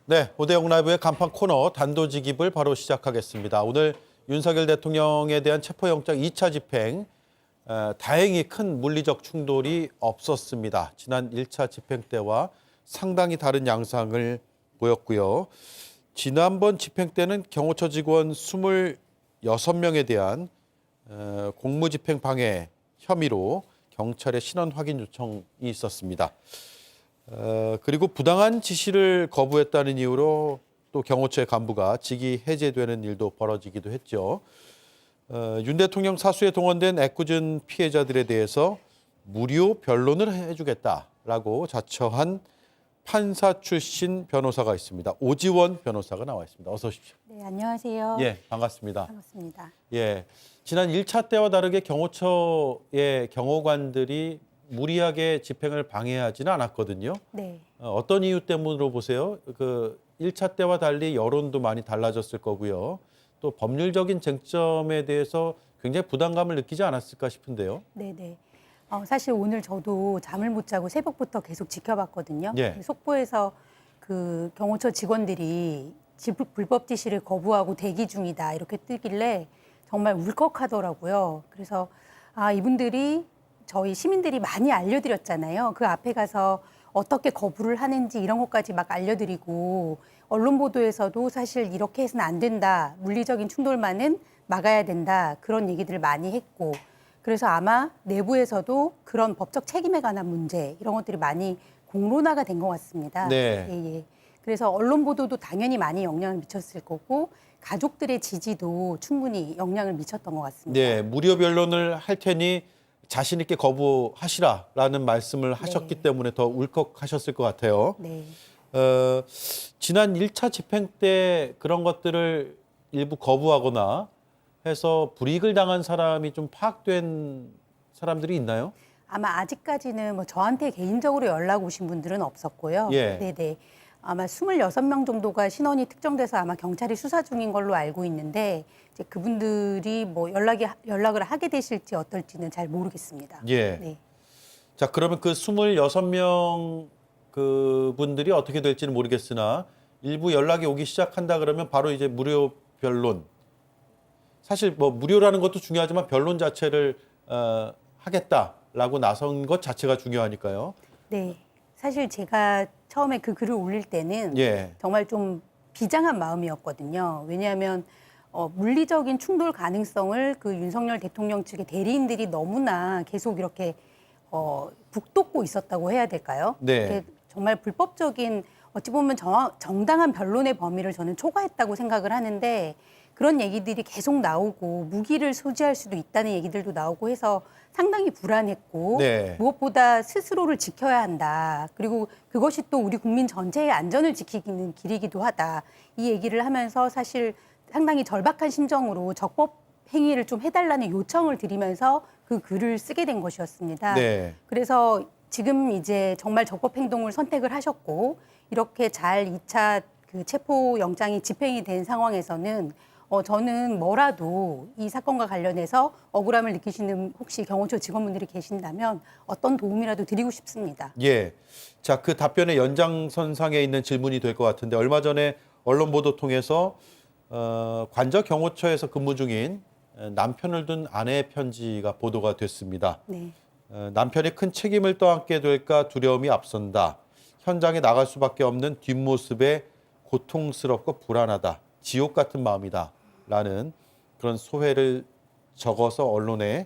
네, 오대영 라이브의 간판 코너 단도직입을 바로 시작하겠습니다. 오늘 윤석열 대통령에 대한 체포영장 2차 집행, 다행히 큰 물리적 충돌이 없었습니다. 지난 1차 집행 때와 상당히 다른 양상을 보였고요. 지난번 집행 때는 경호처 직원 26명에 대한 공무집행 방해 혐의로 경찰에 신원 확인 요청이 있었습니다. 그리고 부당한 지시를 거부했다는 이유로 또 경호처의 간부가 직위 해제되는 일도 벌어지기도 했죠. 윤 대통령 사수에 동원된 애꿎은 피해자들에 대해서 무료 변론을 해주겠다라고 자처한 판사 출신 변호사가 있습니다. 오지원 변호사가 나와 있습니다. 어서 오십시오. 네, 안녕하세요. 예, 반갑습니다. 반갑습니다. 예, 지난 1차 때와 다르게 경호처의 경호관들이 무리하게 집행을 방해하지는 않았거든요. 네. 어떤 이유 때문으로 보세요? 그 1차 때와 달리 여론도 많이 달라졌을 거고요. 또 법률적인 쟁점에 대해서 굉장히 부담감을 느끼지 않았을까 싶은데요. 네네. 사실 오늘 저도 잠을 못 자고 새벽부터 계속 지켜봤거든요. 예. 속보에서 그 경호처 직원들이 불법 지시를 거부하고 대기 중이다 이렇게 뜨길래 정말 울컥하더라고요. 그래서 이분들이 저희 시민들이 많이 알려드렸잖아요. 그 앞에 가서 어떻게 거부를 하는지 이런 것까지 막 알려드리고 언론 보도에서도 사실 이렇게 해서는 안 된다. 물리적인 충돌만은 막아야 된다. 그런 얘기들을 많이 했고 그래서 아마 내부에서도 그런 법적 책임에 관한 문제 이런 것들이 많이 공론화가 된 것 같습니다. 네. 예. 그래서 언론 보도도 당연히 많이 영향을 미쳤을 거고 가족들의 지지도 충분히 영향을 미쳤던 것 같습니다. 네, 무료 변론을 할 테니 자신 있게 거부하시라라는 말씀을 하셨기 때문에 더 울컥하셨을 것 같아요. 네. 지난 1차 집행 때 그런 것들을 일부 거부하거나 해서 불이익을 당한 사람이 좀 파악된 사람들이 있나요? 아마 아직까지는 뭐 저한테 개인적으로 연락 오신 분들은 없었고요. 예. 네네. 아마 26명 정도가 신원이 특정돼서 아마 경찰이 수사 중인 걸로 알고 있는데 이제 그분들이 뭐 연락을 하게 되실지 어떨지는 잘 모르겠습니다. 예. 네. 자, 그러면 그 26명 그 분들이 어떻게 될지는 모르겠으나 일부 연락이 오기 시작한다 그러면 바로 이제 무료 변론. 사실 뭐 무료라는 것도 중요하지만 변론 자체를 하겠다라고 나선 것 자체가 중요하니까요. 네. 사실 제가 처음에 그 글을 올릴 때는 예. 정말 좀 비장한 마음이었거든요. 왜냐하면 물리적인 충돌 가능성을 그 윤석열 대통령 측의 대리인들이 너무나 계속 이렇게 북돋고 있었다고 해야 될까요? 네. 정말 불법적인 어찌 보면 정당한 변론의 범위를 저는 초과했다고 생각을 하는데 그런 얘기들이 계속 나오고 무기를 소지할 수도 있다는 얘기들도 나오고 해서 상당히 불안했고 네. 무엇보다 스스로를 지켜야 한다. 그리고 그것이 또 우리 국민 전체의 안전을 지키는 길이기도 하다. 이 얘기를 하면서 사실 상당히 절박한 심정으로 적법 행위를 좀 해달라는 요청을 드리면서 그 글을 쓰게 된 것이었습니다. 네. 그래서 지금 이제 정말 적법 행동을 선택을 하셨고 이렇게 잘 2차 그 체포 영장이 집행이 된 상황에서는 저는 뭐라도 이 사건과 관련해서 억울함을 느끼시는 혹시 경호처 직원분들이 계신다면 어떤 도움이라도 드리고 싶습니다. 예. 자, 그 답변의 연장선상에 있는 질문이 될 것 같은데 얼마 전에 언론 보도 통해서 관저 경호처에서 근무 중인 남편을 둔 아내의 편지가 보도가 됐습니다. 네. 남편이 큰 책임을 떠안게 될까 두려움이 앞선다. 현장에 나갈 수밖에 없는 뒷모습에 고통스럽고 불안하다. 지옥 같은 마음이다. 라는 그런 소회를 적어서 언론에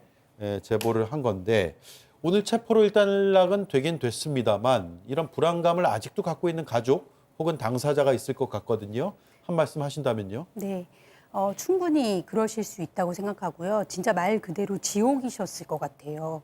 제보를 한 건데 오늘 체포로 일단락은 되긴 됐습니다만 이런 불안감을 아직도 갖고 있는 가족 혹은 당사자가 있을 것 같거든요. 한 말씀 하신다면요. 네. 충분히 그러실 수 있다고 생각하고요. 진짜 말 그대로 지옥이셨을 것 같아요.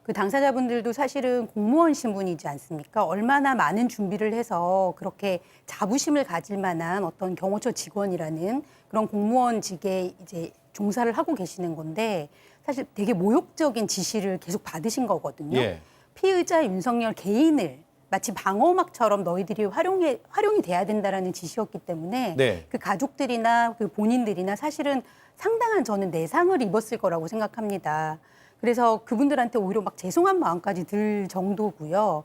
그 당사자분들도 사실은 공무원 신분이지 않습니까? 얼마나 많은 준비를 해서 그렇게 자부심을 가질 만한 어떤 경호처 직원이라는 그런 공무원직에 이제 종사를 하고 계시는 건데 사실 되게 모욕적인 지시를 계속 받으신 거거든요. 예. 피의자 윤석열 개인을 마치 방어막처럼 너희들이 활용이 돼야 된다라는 지시였기 때문에 네. 그 가족들이나 그 본인들이나 사실은 상당한 저는 내상을 입었을 거라고 생각합니다. 그래서 그분들한테 오히려 막 죄송한 마음까지 들 정도고요.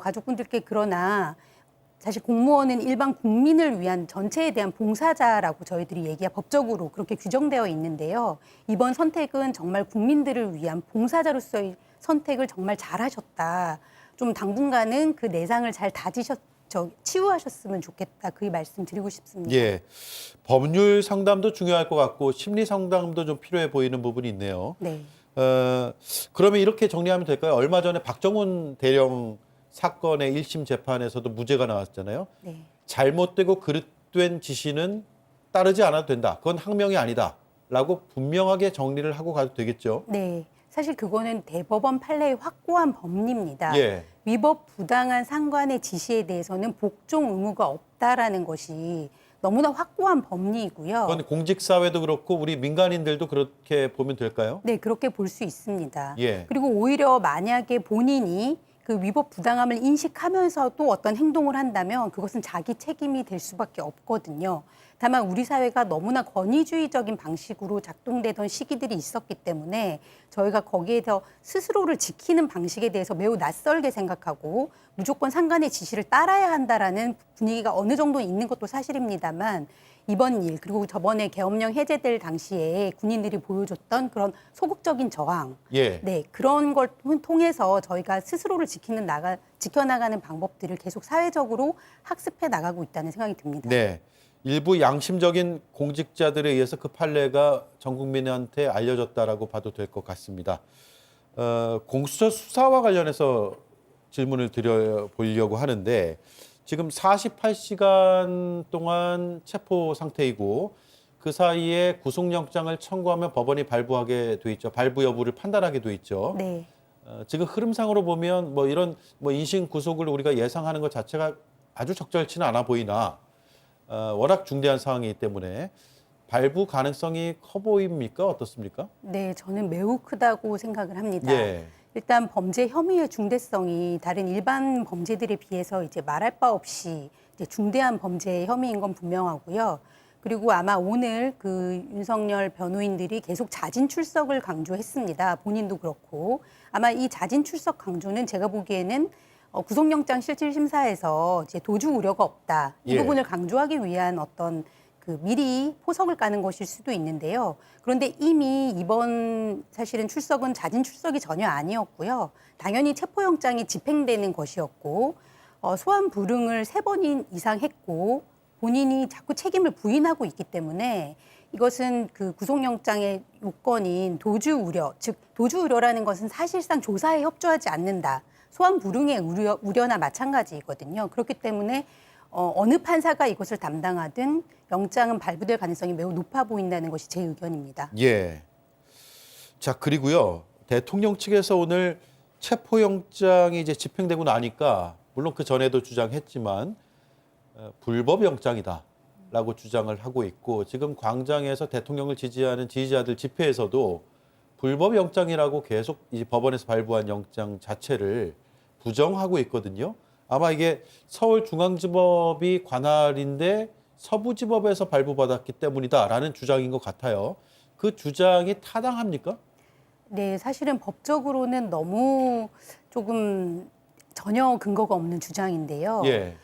가족분들께 그러나 사실 공무원은 일반 국민을 위한 전체에 대한 봉사자라고 저희들이 법적으로 그렇게 규정되어 있는데요. 이번 선택은 정말 국민들을 위한 봉사자로서의 선택을 정말 잘하셨다. 좀 당분간은 그 내상을 잘 치유하셨으면 좋겠다. 그 말씀 드리고 싶습니다. 예, 법률 상담도 중요할 것 같고 심리 상담도 좀 필요해 보이는 부분이 있네요. 네. 그러면 이렇게 정리하면 될까요? 얼마 전에 박정훈 대령 사건의 1심 재판에서도 무죄가 나왔잖아요. 네. 잘못되고 그릇된 지시는 따르지 않아도 된다. 그건 항명이 아니다. 라고 분명하게 정리를 하고 가도 되겠죠. 네. 사실 그거는 대법원 판례의 확고한 법리입니다. 예. 위법 부당한 상관의 지시에 대해서는 복종 의무가 없다라는 것이 너무나 확고한 법리이고요. 그건 공직사회도 그렇고 우리 민간인들도 그렇게 보면 될까요? 네, 그렇게 볼 수 있습니다. 예. 그리고 오히려 만약에 본인이 그 위법 부당함을 인식하면서도 어떤 행동을 한다면 그것은 자기 책임이 될 수밖에 없거든요. 다만 우리 사회가 너무나 권위주의적인 방식으로 작동되던 시기들이 있었기 때문에 저희가 거기에서 스스로를 지키는 방식에 대해서 매우 낯설게 생각하고 무조건 상관의 지시를 따라야 한다라는 분위기가 어느 정도 있는 것도 사실입니다만 이번 일 그리고 저번에 계엄령 해제될 당시에 군인들이 보여줬던 그런 소극적인 저항, 예. 네 그런 걸 통해서 저희가 스스로를 지켜나가는 방법들을 계속 사회적으로 학습해 나가고 있다는 생각이 듭니다. 네. 일부 양심적인 공직자들에 의해서 그 판례가 전 국민한테 알려졌다라고 봐도 될 것 같습니다. 공수처 수사와 관련해서 질문을 드려보려고 하는데 지금 48시간 동안 체포 상태이고 그 사이에 구속영장을 청구하면 법원이 발부하게 돼 있죠. 발부 여부를 판단하게 돼 있죠. 네. 지금 흐름상으로 보면 뭐 이런 인신 구속을 우리가 예상하는 것 자체가 아주 적절치는 않아 보이나 워낙 중대한 상황이기 때문에 발부 가능성이 커 보입니까? 어떻습니까? 네, 저는 매우 크다고 생각을 합니다. 예. 일단 범죄 혐의의 중대성이 다른 일반 범죄들에 비해서 이제 말할 바 없이 이제 중대한 범죄 혐의인 건 분명하고요. 그리고 아마 오늘 그 윤석열 변호인들이 계속 자진 출석을 강조했습니다. 본인도 그렇고 아마 이 자진 출석 강조는 제가 보기에는 구속영장 실질심사에서 이제 도주 우려가 없다 이 예. 부분을 강조하기 위한 어떤 그 미리 포석을 까는 것일 수도 있는데요. 그런데 이미 이번 사실은 출석은 자진 출석이 전혀 아니었고요. 당연히 체포영장이 집행되는 것이었고 소환 불응을 3번 이상 했고 본인이 자꾸 책임을 부인하고 있기 때문에 이것은 그 구속영장의 요건인 도주 우려, 즉 도주 우려라는 것은 사실상 조사에 협조하지 않는다. 소환 불응의 우려나 마찬가지이거든요. 그렇기 때문에 어느 판사가 이것을 담당하든 영장은 발부될 가능성이 매우 높아 보인다는 것이 제 의견입니다. 예. 자, 그리고요. 대통령 측에서 오늘 체포영장이 이제 집행되고 나니까 물론 그 전에도 주장했지만 불법 영장이다라고 주장을 하고 있고 지금 광장에서 대통령을 지지하는 지지자들 집회에서도 불법 영장이라고 계속 이 법원에서 발부한 영장 자체를 부정하고 있거든요. 아마 이게 서울중앙지법이 관할인데 서부지법에서 발부받았기 때문이다라는 주장인 것 같아요. 그 주장이 타당합니까? 네, 사실은 법적으로는 너무 조금 전혀 근거가 없는 주장인데요. 예.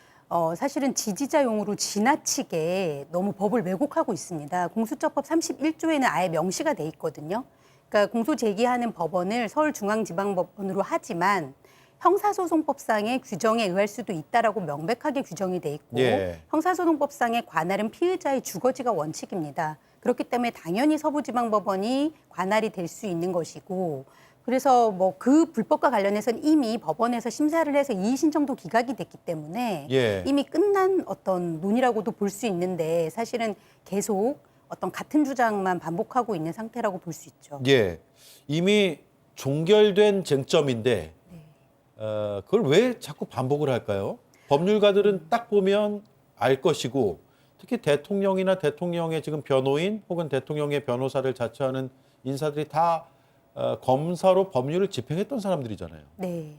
사실은 지지자용으로 지나치게 너무 법을 왜곡하고 있습니다. 공수처법 31조에는 아예 명시가 돼 있거든요. 그러니까 공소 제기하는 법원을 서울중앙지방법원으로 하지만 형사소송법상의 규정에 의할 수도 있다라고 명백하게 규정이 돼 있고 예. 형사소송법상의 관할은 피의자의 주거지가 원칙입니다. 그렇기 때문에 당연히 서부지방법원이 관할이 될 수 있는 것이고 그래서 뭐 그 불법과 관련해서는 이미 법원에서 심사를 해서 이의 신청도 기각이 됐기 때문에 예. 이미 끝난 어떤 논의라고도 볼 수 있는데 사실은 계속 어떤 같은 주장만 반복하고 있는 상태라고 볼 수 있죠. 예. 이미 종결된 쟁점인데 그걸 왜 자꾸 반복을 할까요? 법률가들은 딱 보면 알 것이고 특히 대통령이나 대통령의 지금 변호인 혹은 대통령의 변호사를 자처하는 인사들이 다 검사로 법률을 집행했던 사람들이잖아요. 네.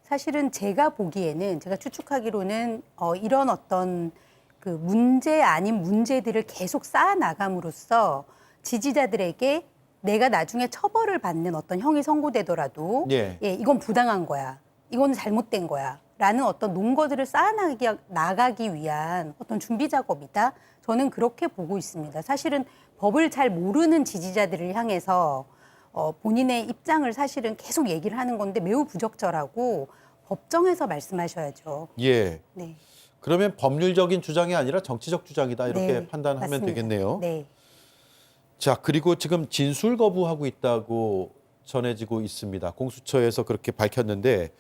사실은 제가 보기에는 제가 추측하기로는 이런 어떤 그 문제 아닌 문제들을 계속 쌓아나감으로써 지지자들에게 내가 나중에 처벌을 받는 어떤 형이 선고되더라도 예. 이건 부당한 거야. 이건 잘못된 거야. 라는 어떤 논거들을 나가기 위한 어떤 준비 작업이다. 저는 그렇게 보고 있습니다. 사실은 법을 잘 모르는 지지자들을 향해서 본인의 입장을 사실은 계속 얘기를 하는 건데 매우 부적절하고 법정에서 말씀하셔야죠. 예. 네. 그러면 법률적인 주장이 아니라 정치적 주장이다 이렇게 네, 판단하면 맞습니다. 되겠네요. 네. 자, 그리고 지금 진술 거부하고 있다고 전해지고 있습니다. 공수처에서 그렇게 밝혔는데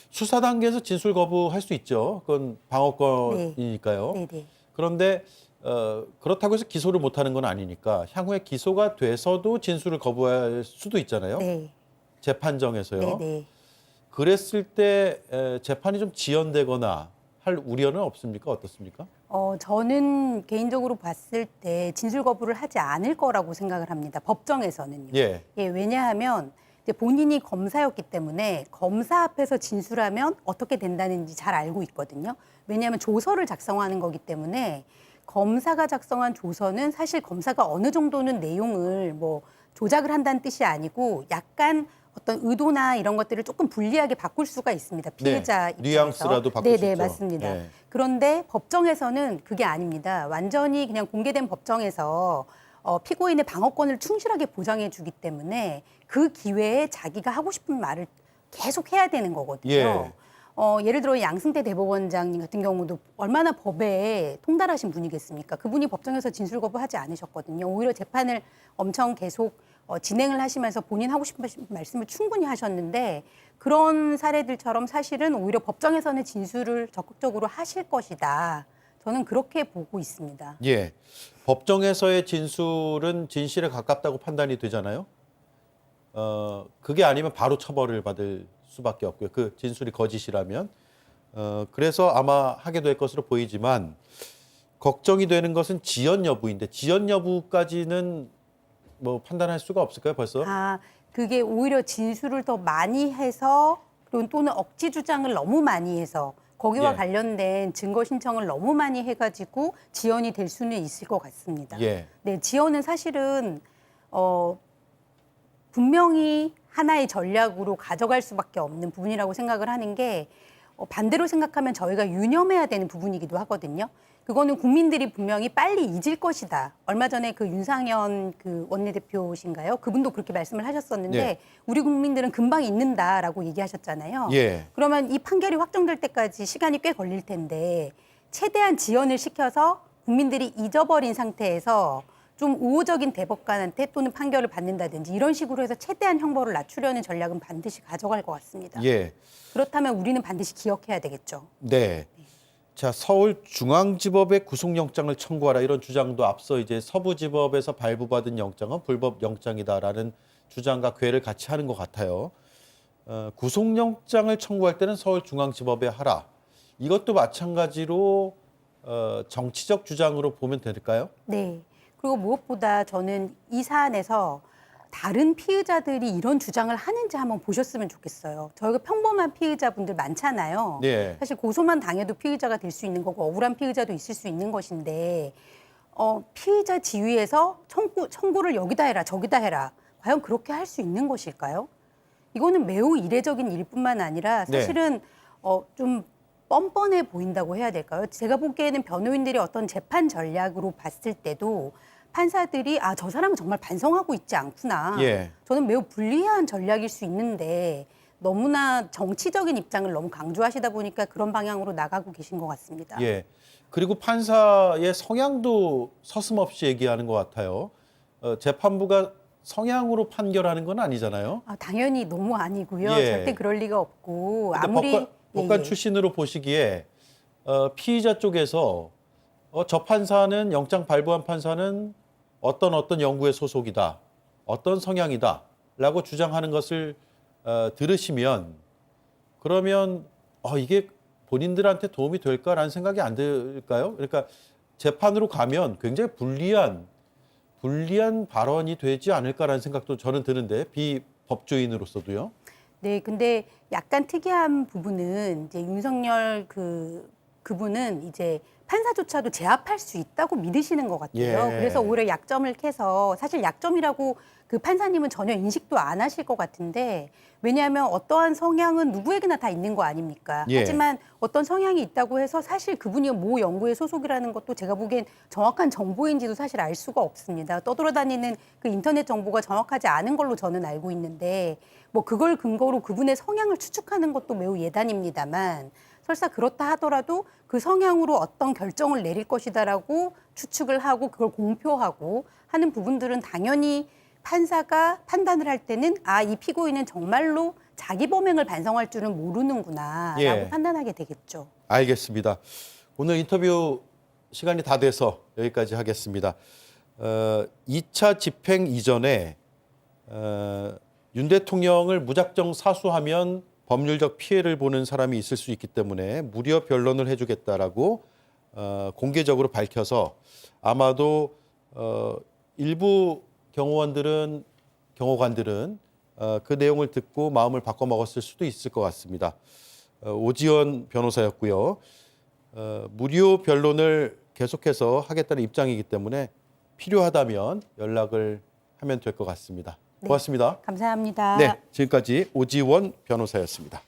수사 단계에서 진술 거부할 수 있죠. 그건 방어권이니까요. 네, 네. 그런데 그렇다고 해서 기소를 못하는 건 아니니까 향후에 기소가 돼서도 진술을 거부할 수도 있잖아요. 네. 재판정에서요. 네, 네. 그랬을 때 재판이 좀 지연되거나 할 우려는 없습니까? 어떻습니까? 저는 개인적으로 봤을 때 진술 거부를 하지 않을 거라고 생각을 합니다. 법정에서는요. 예. 예, 왜냐하면 이제 본인이 검사였기 때문에 검사 앞에서 진술하면 어떻게 된다는지 잘 알고 있거든요. 왜냐하면 조서를 작성하는 거기 때문에 검사가 작성한 조서는 사실 검사가 어느 정도는 내용을 뭐 조작을 한다는 뜻이 아니고 약간 어떤 의도나 이런 것들을 조금 불리하게 바꿀 수가 있습니다. 피해자 입장에서. 뉘앙스라도 바꿀 수 네, 있죠. 맞습니다. 네. 그런데 법정에서는 그게 아닙니다. 완전히 그냥 공개된 법정에서 피고인의 방어권을 충실하게 보장해 주기 때문에 그 기회에 자기가 하고 싶은 말을 계속 해야 되는 거거든요. 예. 예를 들어 양승태 대법원장님 같은 경우도 얼마나 법에 통달하신 분이겠습니까? 그분이 법정에서 진술 거부하지 않으셨거든요. 오히려 재판을 엄청 계속 진행을 하시면서 본인 하고 싶은 말씀을 충분히 하셨는데 그런 사례들처럼 사실은 오히려 법정에서는 진술을 적극적으로 하실 것이다. 저는 그렇게 보고 있습니다. 예. 법정에서의 진술은 진실에 가깝다고 판단이 되잖아요. 그게 아니면 바로 처벌을 받을 수밖에 없고요. 그 진술이 거짓이라면. 그래서 아마 하게 될 것으로 보이지만 걱정이 되는 것은 지연 여부인데 지연 여부까지는 뭐 판단할 수가 없을까요, 벌써? 그게 오히려 진술을 더 많이 해서 그리고 또는 억지 주장을 너무 많이 해서 거기와 예. 관련된 증거 신청을 너무 많이 해가지고 지연이 될 수는 있을 것 같습니다. 예. 네, 지연은 사실은 분명히 하나의 전략으로 가져갈 수밖에 없는 부분이라고 생각을 하는 게 반대로 생각하면 저희가 유념해야 되는 부분이기도 하거든요. 그거는 국민들이 분명히 빨리 잊을 것이다. 얼마 전에 그 윤상현 그 원내대표신가요? 그분도 그렇게 말씀을 하셨었는데 네. 우리 국민들은 금방 잊는다라고 얘기하셨잖아요. 예. 그러면 이 판결이 확정될 때까지 시간이 꽤 걸릴 텐데 최대한 지연을 시켜서 국민들이 잊어버린 상태에서 좀 우호적인 대법관한테 또는 판결을 받는다든지 이런 식으로 해서 최대한 형벌을 낮추려는 전략은 반드시 가져갈 것 같습니다. 예. 그렇다면 우리는 반드시 기억해야 되겠죠. 네. 자, 서울중앙지법에 구속영장을 청구하라 이런 주장도 앞서 이제 서부지법에서 발부받은 영장은 불법 영장이다라는 주장과 궤를 같이 하는 것 같아요. 구속영장을 청구할 때는 서울중앙지법에 하라. 이것도 마찬가지로 정치적 주장으로 보면 될까요? 네. 그리고 무엇보다 저는 이 사안에서 다른 피의자들이 이런 주장을 하는지 한번 보셨으면 좋겠어요. 저희가 평범한 피의자분들 많잖아요. 네. 사실 고소만 당해도 피의자가 될 수 있는 거고 억울한 피의자도 있을 수 있는 것인데 피의자 지위에서 청구를 여기다 해라 저기다 해라. 과연 그렇게 할 수 있는 것일까요? 이거는 매우 이례적인 일뿐만 아니라 사실은 좀 뻔뻔해 보인다고 해야 될까요? 제가 보기에는 변호인들이 어떤 재판 전략으로 봤을 때도 판사들이 저 사람은 정말 반성하고 있지 않구나. 예. 저는 매우 불리한 전략일 수 있는데 너무나 정치적인 입장을 너무 강조하시다 보니까 그런 방향으로 나가고 계신 것 같습니다. 예. 그리고 판사의 성향도 서슴없이 얘기하는 것 같아요. 재판부가 성향으로 판결하는 건 아니잖아요. 당연히 너무 아니고요. 예. 절대 그럴 리가 없고 근데 아무리 법관 출신으로 보시기에 피의자 쪽에서 저 판사는 영장 발부한 판사는 어떤 연구의 소속이다, 어떤 성향이다라고 주장하는 것을 들으시면 그러면 이게 본인들한테 도움이 될까라는 생각이 안 들까요? 그러니까 재판으로 가면 굉장히 불리한 발언이 되지 않을까라는 생각도 저는 드는데 비법조인으로서도요. 네, 근데 약간 특이한 부분은 이제 윤석열 그 그분은 이제 판사조차도 제압할 수 있다고 믿으시는 것 같아요. 예. 그래서 오히려 약점을 캐서 사실 약점이라고 그 판사님은 전혀 인식도 안 하실 것 같은데 왜냐하면 어떠한 성향은 누구에게나 다 있는 거 아닙니까? 예. 하지만 어떤 성향이 있다고 해서 사실 그분이 모 연구의 소속이라는 것도 제가 보기엔 정확한 정보인지도 사실 알 수가 없습니다. 떠돌아다니는 그 인터넷 정보가 정확하지 않은 걸로 저는 알고 있는데 뭐 그걸 근거로 그분의 성향을 추측하는 것도 매우 예단입니다만 설사 그렇다 하더라도 그 성향으로 어떤 결정을 내릴 것이다라고 추측을 하고 그걸 공표하고 하는 부분들은 당연히 판사가 판단을 할 때는 이 피고인은 정말로 자기 범행을 반성할 줄은 모르는구나라고 예. 판단하게 되겠죠. 알겠습니다. 오늘 인터뷰 시간이 다 돼서 여기까지 하겠습니다. 2차 집행 이전에 윤 대통령을 무작정 사수하면 법률적 피해를 보는 사람이 있을 수 있기 때문에 무려 변론을 해주겠다라고 공개적으로 밝혀서 아마도 일부 경호관들은 그 내용을 듣고 마음을 바꿔먹었을 수도 있을 것 같습니다. 오지원 변호사였고요. 무료 변론을 계속해서 하겠다는 입장이기 때문에 필요하다면 연락을 하면 될 것 같습니다. 네. 고맙습니다. 감사합니다. 네, 지금까지 오지원 변호사였습니다.